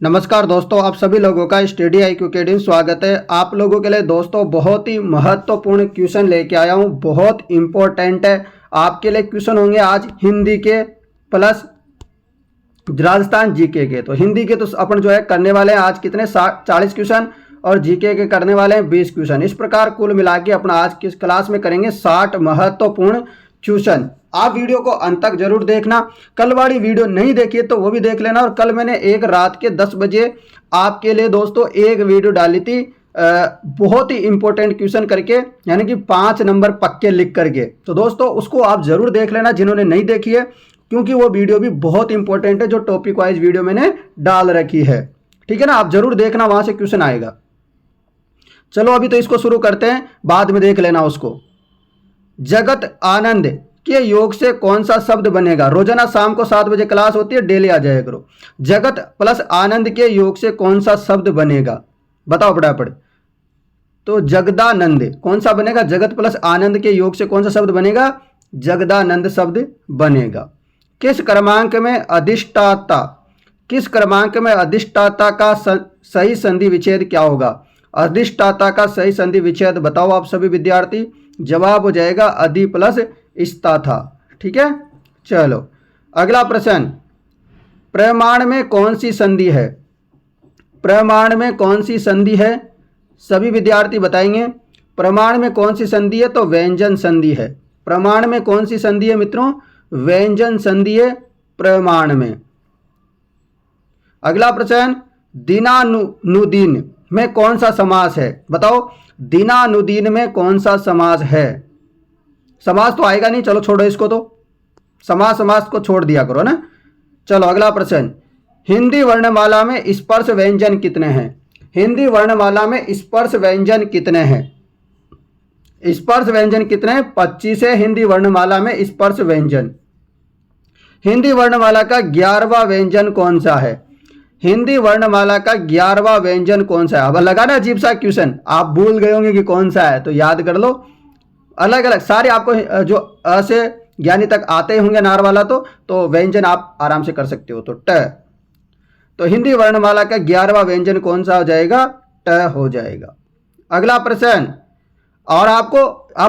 नमस्कार दोस्तों, आप सभी लोगों का स्टडी IQ अकेडमी स्वागत है। आप लोगों के लिए दोस्तों बहुत ही महत्वपूर्ण क्वेश्चन लेके आया हूँ, बहुत इम्पोर्टेंट है। आपके लिए क्वेश्चन होंगे आज हिंदी के प्लस राजस्थान जीके के। तो हिंदी के तो अपन जो है करने वाले हैं आज कितने 40 क्वेश्चन और जीके के करने वाले हैं 20 क्वेश्चन। इस प्रकार कुल मिला के अपना आज की क्लास में करेंगे 60 महत्वपूर्ण क्वेश्चन। आप वीडियो को अंत तक जरूर देखना। कल वाली वीडियो नहीं देखी है तो वो भी देख लेना। और कल मैंने एक रात के 10 बजे आपके लिए दोस्तों एक वीडियो डाली थी बहुत ही इंपॉर्टेंट क्वेश्चन करके, यानी कि 5 नंबर पक्के लिख करके। तो दोस्तों उसको आप जरूर देख लेना जिन्होंने नहीं देखी है, क्योंकि वो वीडियो भी बहुत इंपॉर्टेंट है जो टॉपिक वाइज वीडियो मैंने डाल रखी है। ठीक है ना, आप जरूर देखना, वहां से क्वेश्चन आएगा। चलो अभी तो इसको शुरू करते हैं, बाद में देख लेना उसको। जगत आनंद के योग से कौन सा शब्द बनेगा? रोजाना शाम को 7 बजे क्लास होती है, डेली आ जाया करो। जगत प्लस आनंद के योग से कौन सा शब्द बनेगा? बताओ फटाफट। तो जगदानंद कौन सा बनेगा? जगत प्लस आनंद के योग से कौन सा शब्द बनेगा? जगदानंद शब्द बनेगा। किस क्रमांक में अधिष्ठाता का सही संधि विच्छेद क्या होगा? अधिष्ठाता का सही संधि विच्छेद बताओ आप सभी विद्यार्थी। जवाब हो जाएगा अधि प्लस स्था था। ठीक है, चलो अगला प्रश्न। प्रमाण में कौन सी संधि है? प्रमाण में कौन सी संधि है? सभी विद्यार्थी बताएंगे। प्रमाण में कौन सी संधि है? तो व्यंजन संधि है। प्रमाण में कौन सी संधि है मित्रों? व्यंजन संधि है प्रमाण में। अगला प्रश्न। दिनानुदीन में कौन सा समास है? बताओ दिनानुदीन में कौन सा समास है? समास तो आएगा नहीं, चलो छोड़ो इसको, तो समास को छोड़ दिया करो ना। चलो अगला प्रश्न। हिंदी वर्णमाला में स्पर्श व्यंजन कितने हैं? हिंदी वर्णमाला में स्पर्श व्यंजन कितने हैं? स्पर्श व्यंजन कितने हैं? 25 है हिंदी वर्णमाला में स्पर्श व्यंजन। हिंदी वर्णमाला का 11वां व्यंजन कौन सा है? हिंदी वर्णमाला का 11वां व्यंजन कौन सा है? अब लगा ना अजीब सा क्वेश्चन, आप भूल गए होंगे कि कौन सा है, तो याद कर लो। अलग अलग सारे आपको जो अ से ज्ञानी तक आते होंगे नार वाला, तो व्यंजन आप आराम से कर सकते हो। तो ट, तो हिंदी वर्णमाला का 11वां व्यंजन कौन सा हो जाएगा? ट हो जाएगा। अगला प्रश्न। और आप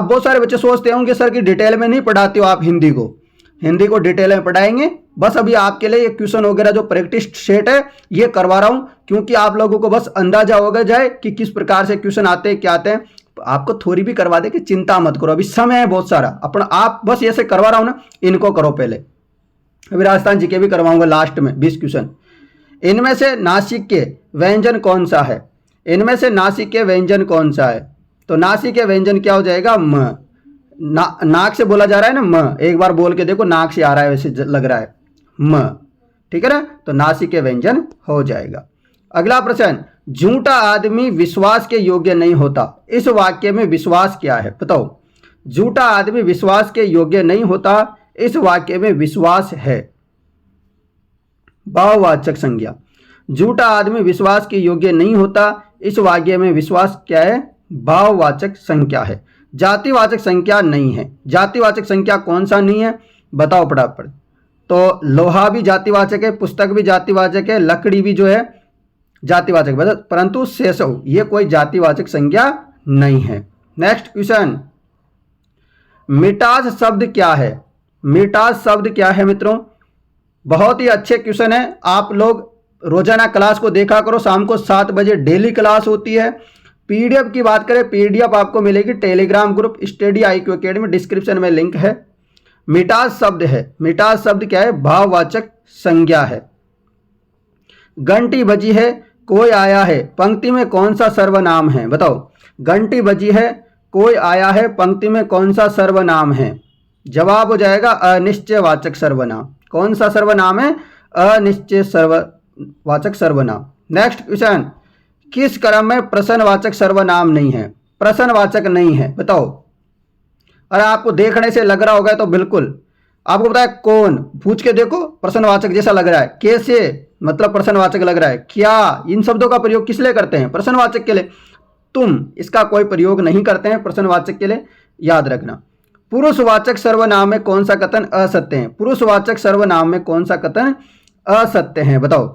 बहुत सारे बच्चे सोचते होंगे सर कि डिटेल में नहीं पढ़ाते हो आप हिंदी को डिटेल में पढ़ाएंगे। बस अभी आपके लिए ये क्वेश्चन वगैरह जो प्रैक्टिस सेट है ये करवा रहा हूं, क्योंकि आप लोगों को बस अंदाजा होगा जाए कि किस प्रकार से क्वेश्चन आते हैं, क्या आते हैं। आपको थोड़ी भी करवा दे कि चिंता मत करो, अभी समय है बहुत सारा अपना। आप बस ऐसे करवा रहा हूं ना, इनको करो पहले। अभी राजस्थान जीके भी करवाऊंगा लास्ट में 20 क्वेश्चन। इनमें से नासिक के व्यंजन कौन सा है? इनमें से नासिक के व्यंजन कौन सा है? तो नासिक के व्यंजन क्या हो जाएगा? म। नाक से बोला जा रहा है ना, म। एक बार बोल के देखो, नाक से आ रहा है वैसे लग रहा है म। ठीक है ना, तो नासिक के व्यंजन हो जाएगा। अगला प्रश्न। झूठा आदमी विश्वास के योग्य नहीं होता, इस वाक्य में विश्वास क्या है? बताओ। झूठा आदमी विश्वास के योग्य नहीं होता, इस वाक्य में विश्वास है भाववाचक संज्ञा। झूठा आदमी विश्वास के योग्य नहीं होता, इस वाक्य में विश्वास क्या है? भाववाचक संज्ञा है, जातिवाचक संज्ञा नहीं है। जातिवाचक संज्ञा कौन सा नहीं है? बताओ फटाफट। तो लोहा भी जातिवाचक है, पुस्तक भी जातिवाचक है, लकड़ी भी जो है जातिवाचक, परंतु शेषव ये कोई जातिवाचक संज्ञा नहीं है। Next question. मिटास शब्द क्या है? मिटास शब्द क्या है मित्रों? बहुत ही अच्छे क्वेश्चन है। आप लोग रोजाना क्लास को देखा करो, शाम को 7 बजे डेली क्लास होती है। पीडीएफ की बात करें, पीडीएफ आपको मिलेगी Telegram group study IQ academy, description में लिंक है। मिटास शब्द है, मिटास शब्द क्या है? भाववाचक संज्ञा है। घंटी बजी है, कोई आया है, पंक्ति में कौन सा सर्वनाम है? बताओ। घंटी बजी है, कोई आया है, पंक्ति में कौन सा सर्वनाम है? जवाब हो जाएगा अनिश्चयवाचक सर्वनाम। कौन सा सर्वनाम है? अनिश्चय सर्ववाचक सर्वनाम। Next question. किस क्रम में प्रश्नवाचक सर्वनाम नहीं है? प्रश्नवाचक नहीं है, बताओ। अरे आपको देखने से लग रहा होगा तो बिल्कुल आपको बताया कौन, पूछ के देखो, प्रश्नवाचक जैसा लग रहा है। कैसे मतलब प्रश्नवाचक लग रहा है? क्या इन शब्दों का प्रयोग किस लिए करते हैं? प्रश्नवाचक के लिए। तुम इसका कोई प्रयोग नहीं करते हैं प्रश्नवाचक के लिए, याद रखना। पुरुषवाचक सर्वनाम में कौन सा कथन असत्य है? पुरुषवाचक सर्वनाम में कौन सा कथन असत्य है? बताओ।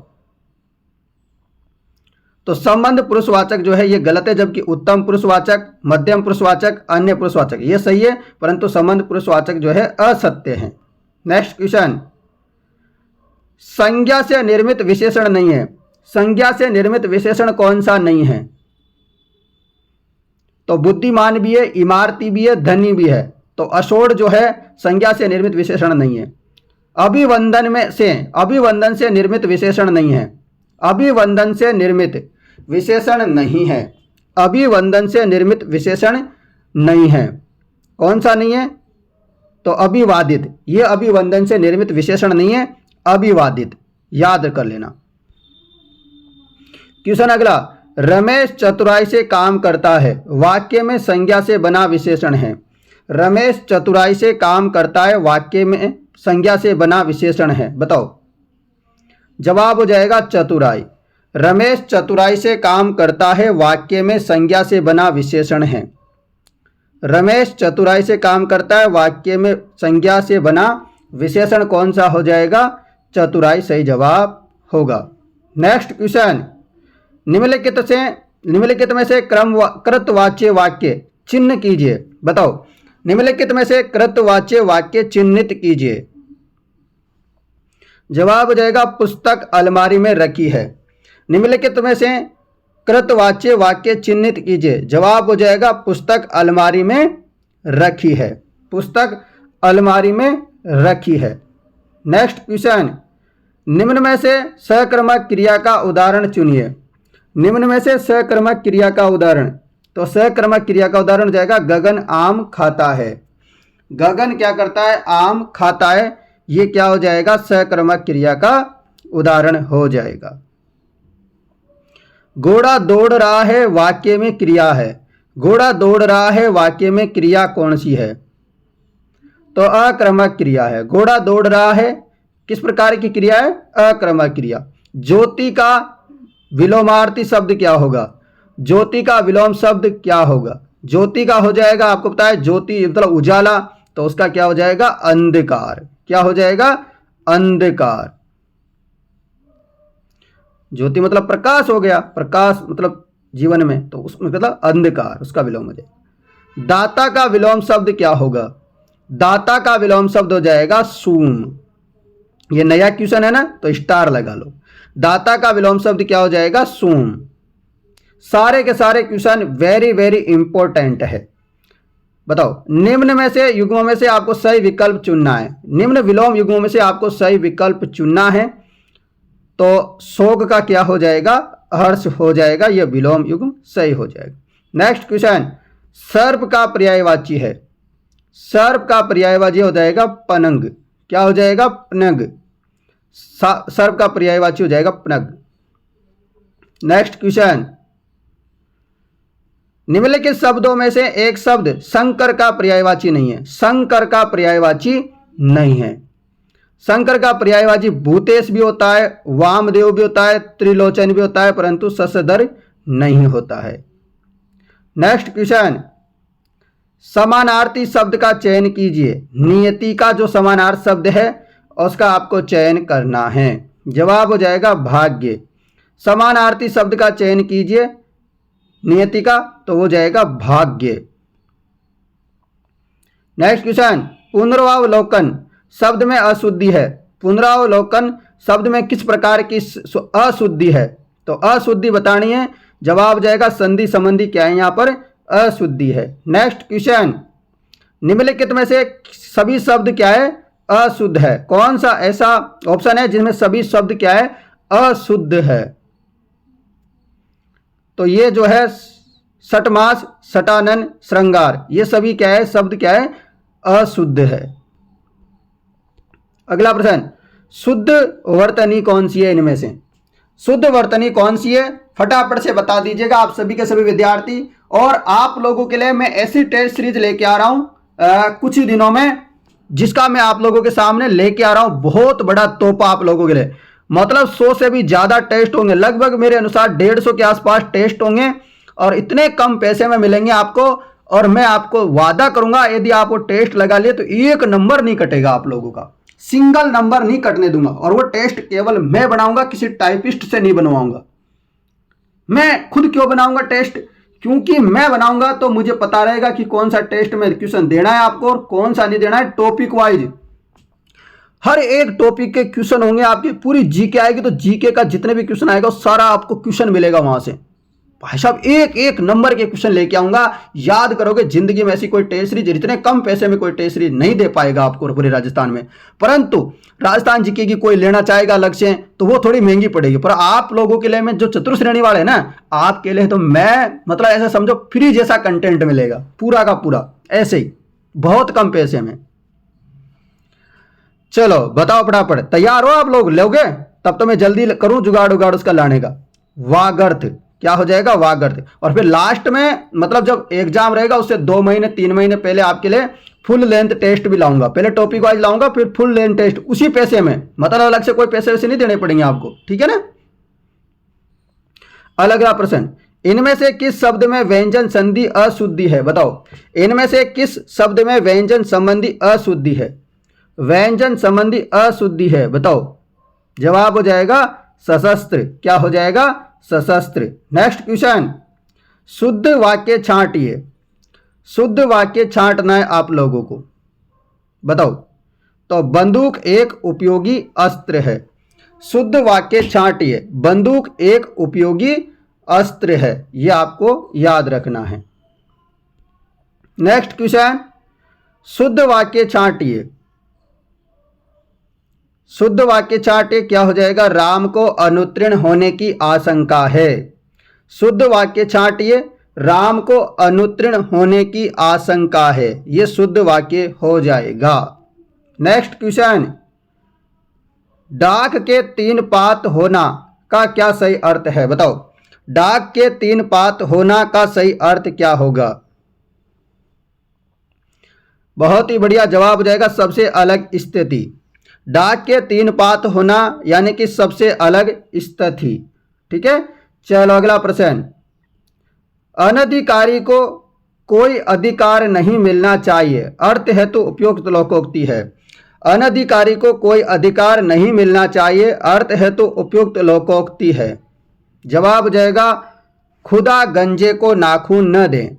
तो संबंध पुरुषवाचक जो है ये गलत है, जबकि उत्तम पुरुषवाचक, मध्यम पुरुषवाचक, अन्य पुरुषवाचक ये सही है, परंतु संबंध पुरुषवाचक जो है असत्य है। नेक्स्ट क्वेश्चन, संज्ञा से निर्मित विशेषण नहीं है। संज्ञा से निर्मित विशेषण कौन सा नहीं है? तो बुद्धिमान भी है, इमारती भी है, धनी भी है। तो असोड जो है संज्ञा से निर्मित विशेषण नहीं है। अभिवंदन से निर्मित विशेषण नहीं है। अभिवंदन से निर्मित विशेषण नहीं है। अभिवंदन से निर्मित विशेषण नहीं है। कौन सा नहीं है? तो अभिवादित, ये अभिवंदन से निर्मित विशेषण नहीं है, अभिवादित, याद कर लेना। क्वेश्चन अगला, रमेश चतुराई से काम करता है, वाक्य में संज्ञा से बना विशेषण है। रमेश चतुराई से काम करता है, वाक्य में संज्ञा से बना विशेषण है। बताओ, जवाब हो जाएगा चतुराई। रमेश चतुराई से काम करता है, वाक्य में संज्ञा से बना विशेषण है। रमेश चतुराई से काम करता है, वाक्य में संज्ञा से बना विशेषण कौन सा हो जाएगा? चतुराई सही जवाब होगा। नेक्स्ट क्वेश्चन, निम्नलिखित में से कृतवाच्य वाक्य चिन्ह कीजिए। बताओ, निम्नलिखित में से कृतवाच्य वाक्य चिन्हित कीजिए। जवाब हो जाएगा पुस्तक अलमारी में रखी है। निम्नलिखित में से कृतवाच्य वाक्य चिन्हित कीजिए। जवाब हो जाएगा पुस्तक अलमारी में रखी है। पुस्तक अलमारी में रखी है। नेक्स्ट क्वेश्चन, निम्न में से सकर्मक क्रिया का उदाहरण चुनिए। निम्न में से सकर्मक क्रिया का उदाहरण, तो सकर्मक क्रिया का उदाहरण हो जाएगा गगन आम खाता है। गगन क्या करता है? आम खाता है। ये क्या हो जाएगा? सकर्मक क्रिया का उदाहरण हो जाएगा। घोड़ा दौड़ रहा है, वाक्य में क्रिया है। घोड़ा दौड़ रहा है, वाक्य में क्रिया कौन सी है? तो अक्रमक क्रिया है। घोड़ा दौड़ रहा है किस प्रकार की क्रिया है? अक्रमक क्रिया। ज्योति का विलोमार्थी शब्द क्या होगा? ज्योति का विलोम शब्द क्या होगा? ज्योति का हो जाएगा, आपको पता है ज्योति मतलब उजाला, तो उसका क्या हो जाएगा? अंधकार। क्या हो जाएगा? अंधकार। ज्योति मतलब प्रकाश हो गया, प्रकाश मतलब जीवन में, तो उसमें मतलब अंधकार, उसका विलोम हो जाएगा। दाता का विलोम शब्द क्या होगा? दाता का विलोम शब्द हो जाएगा सूम। ये नया क्वेश्चन है ना, तो स्टार लगा लो। दाता का विलोम शब्द क्या हो जाएगा? सूम। सारे के सारे क्वेश्चन वेरी वेरी इंपॉर्टेंट है। बताओ, निम्न में से युग्मों में से आपको सही विकल्प चुनना है। निम्न विलोम युग्मों में से आपको सही विकल्प चुनना है। तो शोक का क्या हो जाएगा? हर्ष हो जाएगा। यह विलोम युग्म सही हो जाएगा। नेक्स्ट क्वेश्चन, सर्प का पर्यायवाची है। सर्प का पर्यायवाची हो जाएगा पनंग। क्या हो जाएगा? पनग। सर्प का पर्यायवाची हो जाएगा पनग। नेक्स्ट क्वेश्चन, निम्नलिखित शब्दों में से एक शब्द शंकर का पर्यायवाची नहीं है। शंकर का पर्यायवाची नहीं है। शंकर का पर्यायवाची भूतेश भी होता है, वामदेव भी होता है, त्रिलोचन भी होता है, परंतु शशधर नहीं होता है। नेक्स्ट क्वेश्चन, समानार्थी शब्द का चयन कीजिए। नियति का जो समानार्थी शब्द है उसका आपको चयन करना है। जवाब हो जाएगा भाग्य। समानार्थी शब्द का चयन कीजिए नियति का, तो हो जाएगा भाग्य। नेक्स्ट क्वेश्चन, पुनरावलोकन शब्द में अशुद्धि है। पुनरावलोकन शब्द में किस प्रकार की अशुद्धि है? तो अशुद्धि बतानी है। जवाब हो जाएगा संधि संबंधी क्या है? यहाँ पर अशुद्धि है। नेक्स्ट क्वेश्चन, निम्नलिखित में से सभी शब्द क्या है? अशुद्ध है। कौन सा ऐसा ऑप्शन है जिसमें सभी शब्द क्या है? अशुद्ध है? तो ये जो है सटमास, सटानन, श्रृंगार, ये सभी क्या है? शब्द क्या है? अशुद्ध है। अगला प्रश्न, शुद्ध वर्तनी कौन सी है इनमें से? शुद्ध वर्तनी कौन सी है? फटाफट से बता दीजिएगा आप सभी के सभी विद्यार्थी। और आप लोगों के लिए मैं ऐसी टेस्ट सीरीज लेके आ रहा हूं कुछ ही दिनों में, जिसका मैं आप लोगों के सामने लेके आ रहा हूं बहुत बड़ा तोहफा आप लोगों के लिए। मतलब 100 से भी ज्यादा टेस्ट होंगे, लगभग मेरे अनुसार 150 के आसपास टेस्ट होंगे, और इतने कम पैसे में मिलेंगे आपको। और मैं आपको वादा करूंगा, यदि आप वो टेस्ट लगा लिए तो एक नंबर नहीं कटेगा आप लोगों का, सिंगल नंबर नहीं कटने दूंगा। और वो टेस्ट केवल मैं बनाऊंगा, किसी टाइपिस्ट से नहीं बनवाऊंगा। मैं खुद क्यों बनाऊंगा टेस्ट? क्योंकि मैं बनाऊंगा तो मुझे पता रहेगा कि कौन सा टेस्ट में क्वेश्चन देना है आपको और कौन सा नहीं देना है। टॉपिक वाइज हर एक टॉपिक के क्वेश्चन होंगे आपकी, पूरी जीके आएगी तो जीके का जितने भी क्वेश्चन आएगा वो सारा आपको क्वेश्चन मिलेगा वहां से। भाई साहब एक एक नंबर के क्वेश्चन लेके आऊंगा, याद करोगे। जिंदगी में ऐसी कोई टेस्ट सीरीज इतने कम पैसे में कोई टेस्ट सीरीज नहीं दे पाएगा आपको पूरे राजस्थान में। परंतु राजस्थान जीके की कोई लेना चाहेगा अलग से तो वो थोड़ी महंगी पड़ेगी, पर आप लोगों के लिए मैं जो चतुर श्रेणी वाले हैं ना, आपके लिए तो मैं मतलब ऐसा समझो फ्री जैसा कंटेंट मिलेगा पूरा का पूरा, ऐसे ही बहुत कम पैसे में। चलो बताओ फटाफट, तैयार हो आप लोग? लोगे? तब तो मैं जल्दी करूं जुगाड़ उगाड़ उसका लाने का। वागर्थ क्या हो जाएगा? वागर्थ। और फिर लास्ट में मतलब जब एग्जाम रहेगा उससे 2 महीने 3 महीने पहले आपके लिए फुल लेंथ टेस्ट भी लाऊंगा। पहले टॉपिक वाइज लाऊंगा फिर फुल लेंथ टेस्ट उसी पैसे में, मतलब अलग से कोई पैसे वैसे नहीं देने पड़ेंगे आपको, ठीक है ना। अगला प्रश्न, इनमें से किस शब्द में व्यंजन संधि अशुद्धि है? बताओ इनमें से किस शब्द में व्यंजन संबंधी अशुद्धि है? व्यंजन संबंधी अशुद्धि है, बताओ। जवाब हो जाएगा सशस्त्र। क्या हो जाएगा? सशस्त्र। नेक्स्ट क्वेश्चन, शुद्ध वाक्य छांटिए। शुद्ध वाक्य छांटना है आप लोगों को, बताओ। तो बंदूक एक उपयोगी अस्त्र है। शुद्ध वाक्य छांटिए, बंदूक एक उपयोगी अस्त्र है, यह आपको याद रखना है। नेक्स्ट क्वेश्चन, शुद्ध वाक्य छांटिए। शुद्ध वाक्य छांटिए क्या हो जाएगा? राम को अनुत्तीर्ण होने की आशंका है। शुद्ध वाक्य छांटिए, राम को अनुत्तीर्ण होने की आशंका है, यह शुद्ध वाक्य हो जाएगा। नेक्स्ट क्वेश्चन, डाक के 3 पात होना का क्या सही अर्थ है? बताओ डाक के 3 पात होना का सही अर्थ क्या होगा? बहुत ही बढ़िया, जवाब हो जाएगा सबसे अलग स्थिति। डाक के 3 पात होना यानी कि सबसे अलग स्थिति, ठीक है। चलो अगला प्रश्न, अनधिकारी को कोई अधिकार नहीं मिलना चाहिए, अर्थ है तो उपयुक्त लोकोक्ति है। अनधिकारी को कोई अधिकार नहीं मिलना चाहिए, अर्थ है तो उपयुक्त लोकोक्ति है। जवाब हो जाएगा खुदा गंजे को नाखून न दें।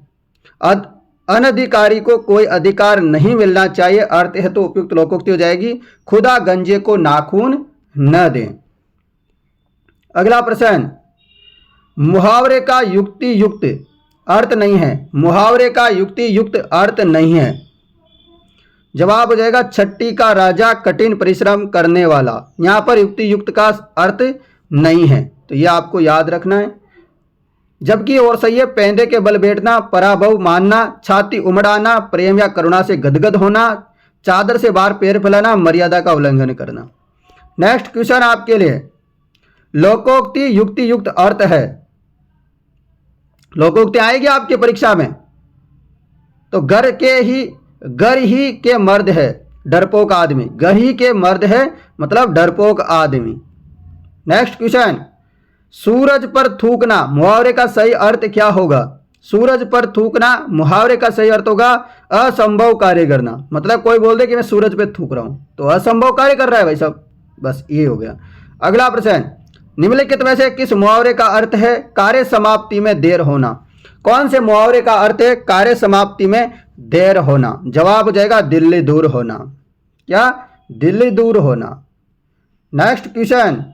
अनधिकारी को कोई अधिकार नहीं मिलना चाहिए, अर्थ है तो उपयुक्त लोकोक्ति हो जाएगी खुदा गंजे को नाखून न दें। अगला प्रश्न, मुहावरे का युक्ति युक्त अर्थ नहीं है। मुहावरे का युक्ति युक्त अर्थ नहीं है। जवाब हो जाएगा छट्टी का राजा कठिन परिश्रम करने वाला। यहां पर युक्ति युक्त का अर्थ नहीं है, तो यह आपको याद रखना है। जबकि और सही है, पैंदे के बल बैठना, पराभव मानना, छाती उमड़ाना, प्रेम या करुणा से गदगद होना, चादर से बाहर पैर फैलाना, मर्यादा का उल्लंघन करना। नेक्स्ट क्वेश्चन आपके लिए, लोकोक्ति युक्ति युक्त अर्थ है। लोकोक्ति आएगी आपके परीक्षा में, तो घर ही के मर्द है डरपोक आदमी। घर ही के मर्द है मतलब डरपोक आदमी। नेक्स्ट क्वेश्चन, सूरज पर थूकना मुहावरे का सही अर्थ क्या होगा? सूरज पर थूकना मुहावरे का सही अर्थ होगा असंभव कार्य करना। मतलब कोई बोल दे कि मैं सूरज पे थूक रहा हूं तो असंभव कार्य कर रहा है भाई साहब, बस ये हो गया। अगला प्रश्न, निम्नलिखित में से किस मुहावरे का अर्थ है कार्य समाप्ति में देर होना? कौन से मुहावरे का अर्थ है कार्य समाप्ति में देर होना? जवाब हो जाएगा दिल्ली दूर होना। क्या? दिल्ली दूर होना। नेक्स्ट क्वेश्चन,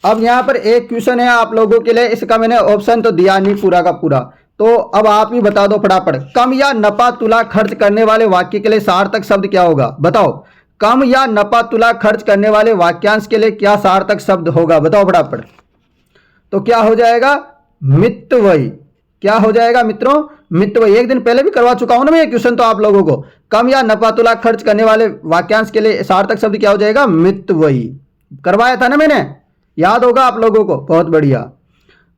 अब यहां पर एक क्वेश्चन है आप लोगों के लिए, इसका मैंने ऑप्शन तो दिया नहीं पूरा का पूरा, तो अब आप ही बता दो फटाफट। कम या नपा तुला खर्च करने वाले वाक्य के लिए सार्थक शब्द क्या होगा? बताओ कम या नपा तुला खर्च करने वाले वाक्यांश के लिए क्या सार्थक शब्द होगा? बताओ फटाफट। तो क्या हो जाएगा? मितव्ययी। क्या हो जाएगा मित्रों? मितव्ययी। एक दिन पहले भी करवा चुका हूं ना मैं ये क्वेश्चन तो आप लोगों को। कम या नपा तुला खर्च करने वाले वाक्यांश के लिए सार्थक शब्द क्या हो जाएगा? मितव्ययी। करवाया था ना मैंने, याद होगा आप लोगों को। बहुत बढ़िया।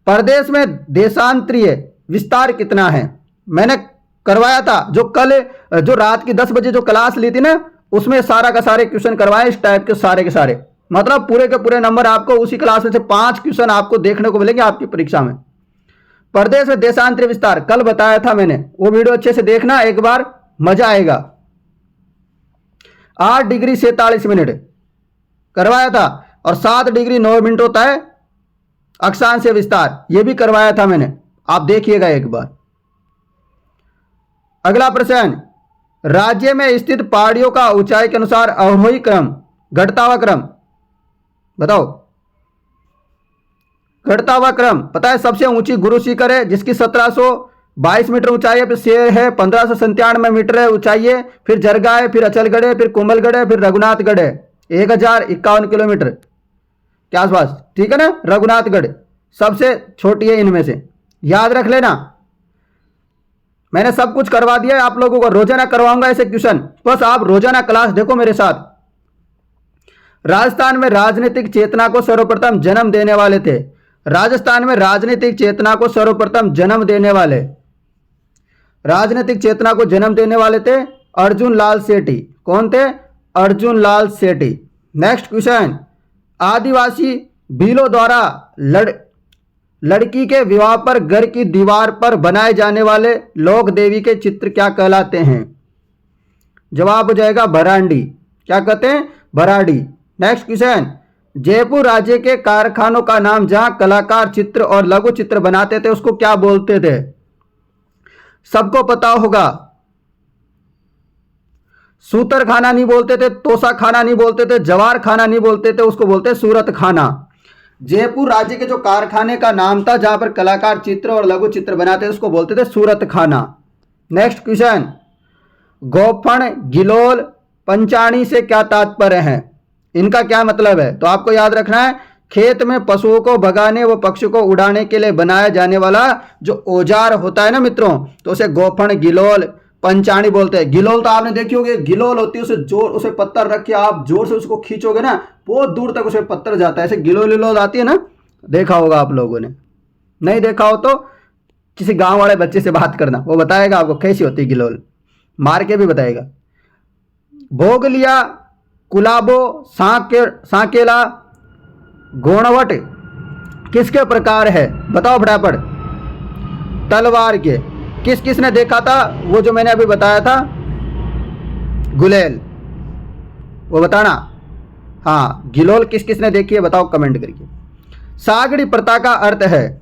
प्रदेश में देशांतरीय विस्तार कितना है? मैंने करवाया था जो रात की 10 बजे जो क्लास ली थी ना, उसमें सारा का सारे क्वेश्चन करवाए इस टाइप के सारे। मतलब पूरे के पूरे नंबर आपको उसी क्लास में से 5 क्वेश्चन आपको देखने को मिलेंगे आपकी परीक्षा में। प्रदेश में देशांतरीय विस्तार कल बताया था मैंने, वो वीडियो अच्छे से देखना, एक बार मजा आएगा। 8 डिग्री 47 मिनट करवाया था। और 7 डिग्री 9 मिनट होता है अक्षांश विस्तार, ये भी करवाया था मैंने, आप देखिएगा एक बार। अगला प्रश्न, राज्य में स्थित पहाड़ियों का ऊंचाई के अनुसार अवरोही क्रम, घटता हुआ क्रम बताओ। घटता हुआ क्रम पता है, सबसे ऊंची गुरु शिखर है जिसकी 1722 मीटर ऊंचाई है, फिर शेर है 1597 मीटर है ऊंचाई है, फिर जरगा है, फिर अचलगढ़ है, फिर कोमलगढ़ है, फिर रघुनाथगढ़ है 1051 किलोमीटर के आसपास, ठीक है ना। रघुनाथगढ़ सबसे छोटी है इनमें से, याद रख लेना। मैंने सब कुछ करवा दिया है आप लोगों को, रोजाना करवाऊंगा ऐसे क्वेश्चन, बस आप रोजाना क्लास देखो मेरे साथ। राजस्थान में राजनीतिक चेतना को सर्वप्रथम जन्म देने वाले थे, राजस्थान में राजनीतिक चेतना को सर्वप्रथम जन्म देने वाले, राजनीतिक चेतना को जन्म देने वाले थे अर्जुन लाल सेठी। कौन थे? अर्जुन लाल सेठी। नेक्स्ट क्वेश्चन, आदिवासी भीलों द्वारा लड़की के विवाह पर घर की दीवार पर बनाए जाने वाले लोक देवी के चित्र क्या कहलाते हैं? जवाब हो जाएगा भरांडी। क्या कहते हैं? भराडी। नेक्स्ट क्वेश्चन, जयपुर राज्य के कारखानों का नाम जहां कलाकार चित्र और लघु चित्र बनाते थे उसको क्या बोलते थे? सबको पता होगा, सूतर खाना नहीं बोलते थे, तोसा खाना नहीं बोलते थे, जवार खाना नहीं बोलते थे, उसको बोलते सूरत खाना। जयपुर राज्य के जो कारखाने का नाम था जहां पर कलाकार चित्र और लघु चित्र बनाते थे उसको बोलते थे सूरत खाना। नेक्स्ट क्वेश्चन, गोफण, गिलोल, पंचाणी से क्या तात्पर्य है? इनका क्या मतलब है? तो आपको याद रखना है, खेत में पशुओं को भगाने व पक्षी को उड़ाने के लिए बनाया जाने वाला जो औजार होता है ना मित्रों, तो उसे गोफण, गिलोल, पंचाणी बोलते हैं। गिलोल तो आपने देखी होगी, गिलोल होती है, उसे पत्थर रख के आप जोर से उसको खींचोगे ना, बहुत दूर तक उसे पत्थर जाता है, ऐसे गिलोल विलोल आती है ना, देखा होगा आप लोगों ने। नहीं देखा हो तो किसी गांव वाले बच्चे से बात करना, वो बताएगा आपको कैसी होती है गिलोल, मार के भी बताएगा। भोगलिया, कुलाबो, सांकेला, गोणवट किसके प्रकार है? बताओ फटाफट। तलवार के। किस किसने देखा था वो जो मैंने अभी बताया था? गुलेल, वो बताना। हाँ, गिलोल किस किसने देखी है बताओ कमेंट करके। सागड़ी प्रथा का अर्थ है,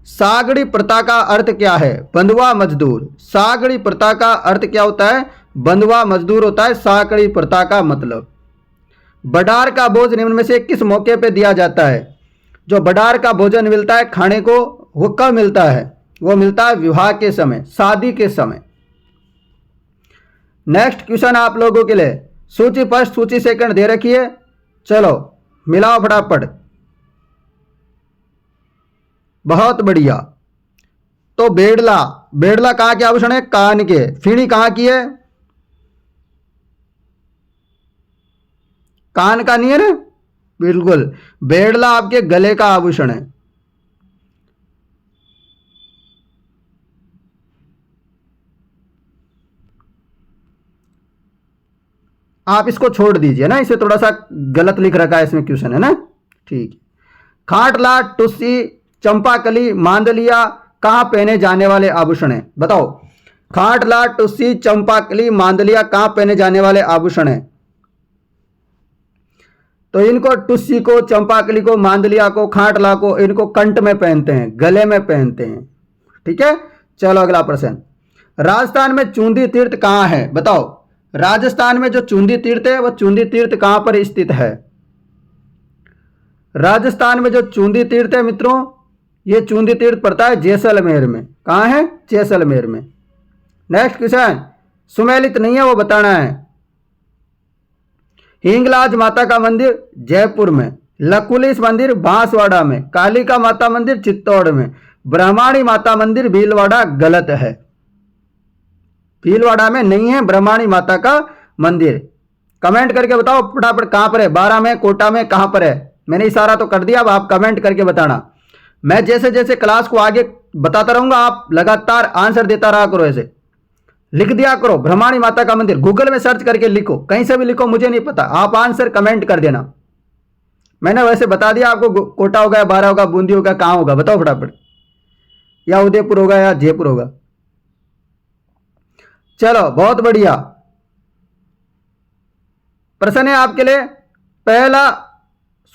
सागड़ी प्रथा का अर्थ क्या है? बंधुआ मजदूर। सागड़ी प्रथा का अर्थ क्या होता है? बंधुआ मजदूर होता है सागड़ी प्रथा का मतलब। बडार का भोज निम्न में से किस मौके पे दिया जाता है? जो बडार का भोजन मिलता है खाने को, वो कब मिलता है? वो मिलता है विवाह के समय, शादी के समय। नेक्स्ट क्वेश्चन आप लोगों के लिए, सूची फर्स्ट सूची सेकंड दे रखी है, चलो मिलाओ फटाफट। बहुत बढ़िया। तो बेड़ला, बेड़ला कहां के आभूषण है? कान के। फीणी कहां की है? कान का नहीं है ना, बिल्कुल। बेड़ला आपके गले का आभूषण है। आप इसको छोड़ दीजिए ना, इसे थोड़ा सा गलत लिख रखा है इसमें क्वेश्चन है ना, ठीक। खाटला, टुस्सी, चंपाकली, मांदलिया कहां पहने जाने वाले आभूषण है? बताओ। खाटला, टुस्सी, चंपाकली, मांदलिया कहां पहने जाने वाले आभूषण है? तो इनको, टुस्सी को, चंपाकली को, मांदलिया को, खाटला को, इनको कंठ में पहनते हैं, गले में पहनते हैं, ठीक है। चलो अगला प्रश्न, राजस्थान में चूंदी तीर्थ कहां है? बताओ। राजस्थान में जो चूंदी तीर्थ है वो चूंदी तीर्थ कहां पर स्थित है? राजस्थान में जो चूंदी तीर्थ है मित्रों, ये चूंदी तीर्थ पड़ता है जैसलमेर में। कहां है? जैसलमेर में। नेक्स्ट क्वेश्चन, सुमेलित नहीं है वो बताना है। हिंगलाज माता का मंदिर जयपुर में, लकुलिस मंदिर बांसवाड़ा में, कालिका माता मंदिर चित्तौड़ में, ब्रह्माणी माता मंदिर भीलवाड़ा। गलत है, भीलवाड़ा में नहीं है ब्रह्माणी माता का मंदिर। कमेंट करके बताओ फटाफट कहां पर है? बारा में, कोटा में, कहां पर है? मैंने इशारा तो कर दिया, अब आप कमेंट करके बताना। मैं जैसे जैसे क्लास को आगे बताता रहूंगा, आप लगातार आंसर देता रहा करो, ऐसे लिख दिया करो। ब्रह्माणी माता का मंदिर गूगल में सर्च करके लिखो, कहीं से भी लिखो, मुझे नहीं पता, आप आंसर कमेंट कर देना। मैंने वैसे बता दिया आपको, कोटा होगा, बारा होगा, बूंदी होगा, कहां होगा? बताओ फटाफट। या उदयपुर होगा या जयपुर होगा? चलो बहुत बढ़िया। प्रश्न है आपके लिए पहला,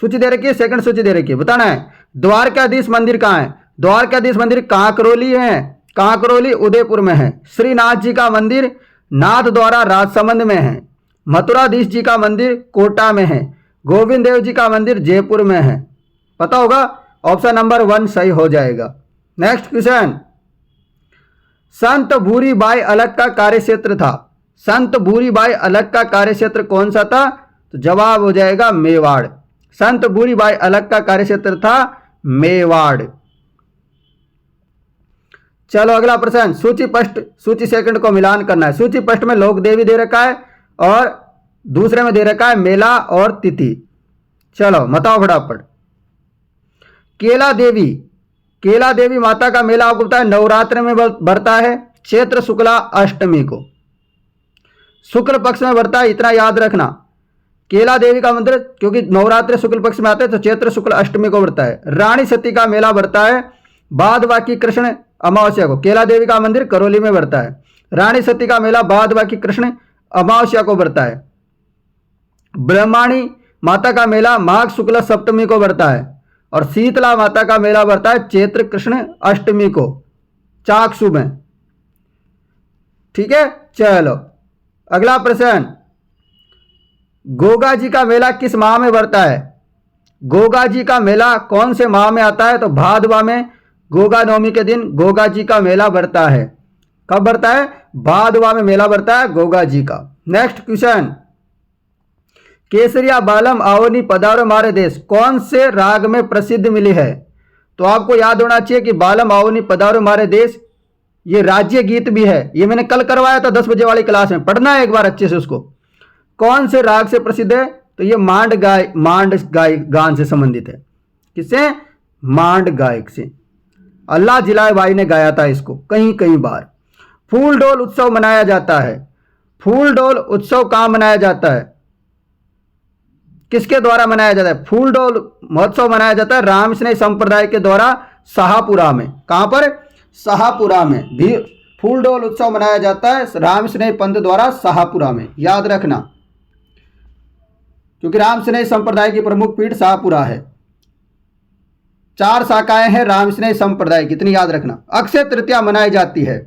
सूची दे रखी है, सेकंड सूची दे रखी है, बताना है द्वारकाधीश मंदिर कहाँ है। द्वारकाधीश मंदिर कांकरोली है, कांकरोली उदयपुर में है। श्रीनाथ जी का मंदिर नाथ द्वारा राजसमंद में है। मथुराधीश जी का मंदिर कोटा में है। गोविंद देव जी का मंदिर जयपुर में है। पता होगा, ऑप्शन नंबर 1 सही हो जाएगा। नेक्स्ट क्वेश्चन, संत भूरीबाई अलग का कार्यक्षेत्र था। संत भूरीबाई अलग का कार्यक्षेत्र कौन सा था? तो जवाब हो जाएगा मेवाड़। संत भूरीबाई अलग का कार्यक्षेत्र था मेवाड़। चलो अगला प्रश्न, सूची फर्स्ट सूची सेकंड को मिलान करना है। सूची फर्स्ट में लोक देवी दे रखा है और दूसरे में दे रखा है मेला और तिथि। चलो बताओ फटाफट। केला देवी, केला देवी माता का मेला आपको पता है नवरात्र में बढ़ता है, चैत्र शुक्ला अष्टमी को, शुक्ल पक्ष में बढ़ता है, इतना याद रखना। केला देवी का मंदिर क्योंकि नवरात्र शुक्ल पक्ष में आते हैं तो चैत्र शुक्ल अष्टमी को बढ़ता है। रानी सती का मेला बढ़ता है भादवाकी कृष्ण अमावस्या को। केला देवी का मंदिर करौली में बढ़ता है। रानी सती का मेला भादवाकी कृष्ण अमावस्या को बढ़ता है। ब्रह्माणी माता का मेला माघ शुक्ल सप्तमी को बढ़ता है और शीतला माता का मेला बढ़ता है चैत्र कृष्ण अष्टमी को चाक्षु में। ठीक है, चलो अगला प्रश्न, गोगा जी का मेला किस माह में बढ़ता है? गोगा जी का मेला कौन से माह में आता है? तो भादवा में गोगा नवमी के दिन गोगा जी का मेला बढ़ता है। कब बढ़ता है? भादवा में मेला बढ़ता है गोगा जी का। नेक्स्ट क्वेश्चन, केसरिया बालम आवनी पधारो मारे देश कौन से राग में प्रसिद्ध मिली है? तो आपको याद होना चाहिए कि बालम आवनी पधारो मारे देश ये राज्य गीत भी है। ये मैंने कल करवाया था 10 बजे वाली क्लास में, पढ़ना है एक बार अच्छे से उसको। कौन से राग से प्रसिद्ध है? तो ये मांड गान से संबंधित है। किससे? मांड गायक से। अल्लाह जिलाए भाई ने गाया था इसको कई कई बार। फूल डोल उत्सव मनाया जाता है। फूल डोल उत्सव कहाँ मनाया जाता है? किसके द्वारा मनाया जाता है? फूल डोल महोत्सव मनाया जाता है राम स्नेह संप्रदाय के द्वारा शाहपुरा में। कहां पर? शाहपुरा में भी फूल डोल उत्सव मनाया जाता है राम स्नेह पंथ द्वारा शाहपुरा में। याद रखना क्योंकि राम स्नेह संप्रदाय की प्रमुख पीठ शाहपुरा है। 4 शाखाएं हैं राम स्नेह संप्रदाय की, इतनी याद रखना। अक्षय तृतीया मनाई जाती है।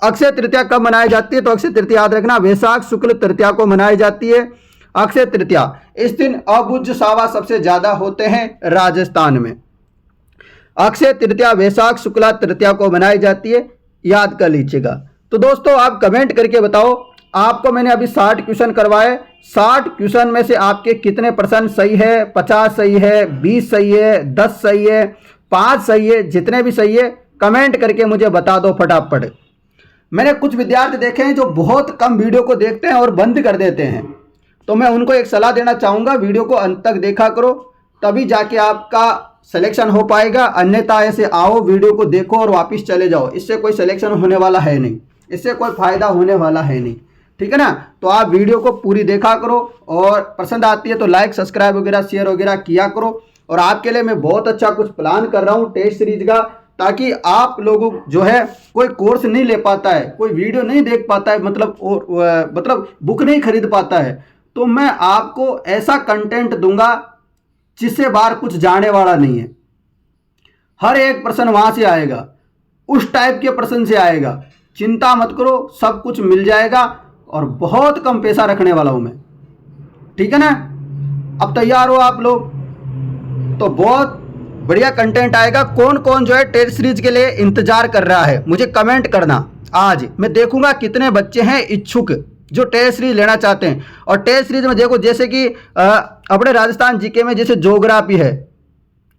अक्षय तृतीया कब मनाई जाती है? तो अक्षय तृतीया याद रखना वैशाख शुक्ल तृतीया को मनाई जाती है अक्षय तृतीया। इस दिन अबुझ सावा सबसे ज्यादा होते हैं राजस्थान में। अक्षय तृतीया वैशाख शुक्ला तृतीया को मनाई जाती है, याद कर लीजिएगा। तो दोस्तों आप कमेंट करके बताओ, आपको मैंने अभी 60 क्वेश्चन करवाए, 60 क्वेश्चन में से आपके कितने % सही है? 50 सही है, 20 सही है, 10 सही है, 5 सही है, जितने भी सही है कमेंट करके मुझे बता दो फटाफट। मैंने कुछ विद्यार्थी देखे हैं जो बहुत कम वीडियो को देखते हैं और बंद कर देते हैं, तो मैं उनको एक सलाह देना चाहूँगा, वीडियो को अंत तक देखा करो, तभी जाके आपका सिलेक्शन हो पाएगा। अन्यथा ऐसे आओ वीडियो को देखो और वापस चले जाओ, इससे कोई सिलेक्शन होने वाला है नहीं, इससे कोई फायदा होने वाला है नहीं। ठीक है ना? तो आप वीडियो को पूरी देखा करो और पसंद आती है तो लाइक सब्सक्राइब वगैरह शेयर वगैरह किया करो। और आपके लिए मैं बहुत अच्छा कुछ प्लान कर रहा हूँ टेस्ट सीरीज का, ताकि आप लोगों जो है कोई कोर्स नहीं ले पाता है, कोई वीडियो नहीं देख पाता है, मतलब बुक नहीं खरीद पाता है, तो मैं आपको ऐसा कंटेंट दूंगा जिससे बाहर कुछ जाने वाला नहीं है। हर एक प्रश्न वहां से आएगा, उस टाइप के प्रश्न से आएगा। चिंता मत करो, सब कुछ मिल जाएगा और बहुत कम पैसा रखने वाला हूं मैं। ठीक है ना? अब तैयार हो आप लोग? तो बहुत बढ़िया कंटेंट आएगा। कौन कौन जो है टेस्ट सीरीज के लिए इंतजार कर रहा है मुझे कमेंट करना। आज मैं देखूंगा कितने बच्चे हैं इच्छुक जो टेस्ट सीरीज लेना चाहते हैं। और टेस्ट सीरीज में देखो, जैसे कि अपने राजस्थान जीके में जैसे ज्योग्राफी है,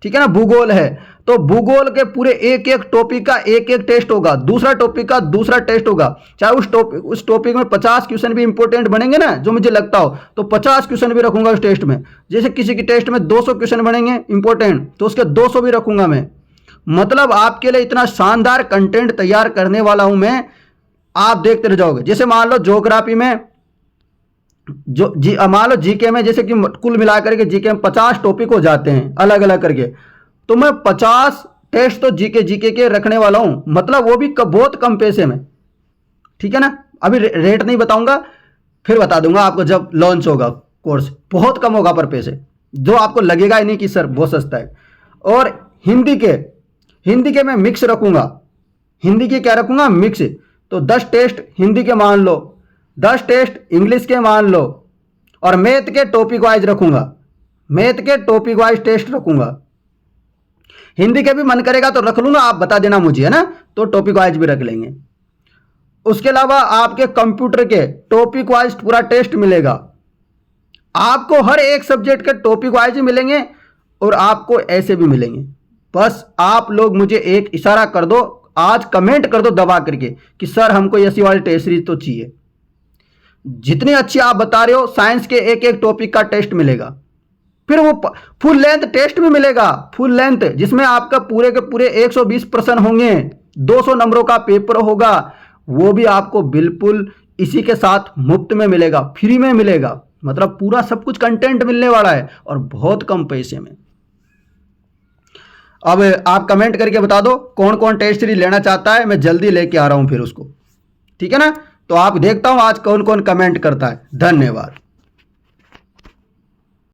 ठीक है ना, भूगोल है, तो भूगोल के पूरे एक एक टॉपिक का एक एक टेस्ट होगा, दूसरा टॉपिक का दूसरा टेस्ट होगा। चाहे उस टॉपिक में 50 क्वेश्चन भी इंपॉर्टेंट बनेंगे ना, जो मुझे लगता हो, तो 50 क्वेश्चन भी रखूंगा उस टेस्ट में। जैसे किसी की टेस्ट में 200 क्वेश्चन बनेंगे इंपॉर्टेंट, तो उसके 200 भी रखूंगा मैं। मतलब आपके लिए इतना शानदार कंटेंट तैयार करने वाला हूं मैं, आप देखते रह जाओगे। जैसे मान लो ज्योग्राफी में मान लो जीके में, जैसे कि कुल मिलाकर के जीके में 50 टॉपिक हो जाते हैं अलग अलग करके, तो मैं 50 टेस्ट तो जीके के रखने वाला हूं, मतलब वो भी बहुत कम पैसे में। ठीक है ना? अभी रेट नहीं बताऊंगा, फिर बता दूंगा आपको जब लॉन्च होगा कोर्स। बहुत कम होगा पर पैसे, जो आपको लगेगा ही नहीं कि सर बहुत सस्ता है। और हिंदी के मैं मिक्स रखूँगा, हिंदी के क्या रखूँगा, मिक्स। तो 10 टेस्ट हिंदी के मान लो, 10 टेस्ट इंग्लिश के मान लो, और मैथ के टॉपिक वाइज रखूँगा, मैथ के टॉपिक वाइज टेस्ट रखूँगा। हिंदी के भी मन करेगा तो रख लूँगा, आप बता देना मुझे, है ना, तो टॉपिक वाइज भी रख लेंगे। उसके अलावा आपके कंप्यूटर के टॉपिक वाइज पूरा टेस्ट मिलेगा, आपको हर एक सब्जेक्ट के टॉपिक वाइज भी मिलेंगे और आपको ऐसे भी मिलेंगे। बस आप लोग मुझे एक इशारा कर दो, आज कमेंट कर दो दबा करके कि सर हमको ऐसी वाली टेस्ट सीरीज तो चाहिए। जितनी अच्छी आप बता रहे हो, साइंस के एक एक टॉपिक का टेस्ट मिलेगा, फिर वो फुल लेंथ टेस्ट भी मिलेगा, फुल लेंथ, जिसमें आपका पूरे के पूरे 120 प्रश्न होंगे, 200 नंबरों का पेपर होगा, वो भी आपको बिल्कुल इसी के साथ मुफ्त में मिलेगा, फ्री में मिलेगा। मतलब पूरा सब कुछ कंटेंट मिलने वाला है और बहुत कम पैसे में। अब आप कमेंट करके बता दो कौन कौन टेस्ट सीरीज लेना चाहता है, मैं जल्दी लेके आ रहा हूं फिर उसको, ठीक है ना। तो आप देखता हूं आज कौन कौन कमेंट करता है। धन्यवाद।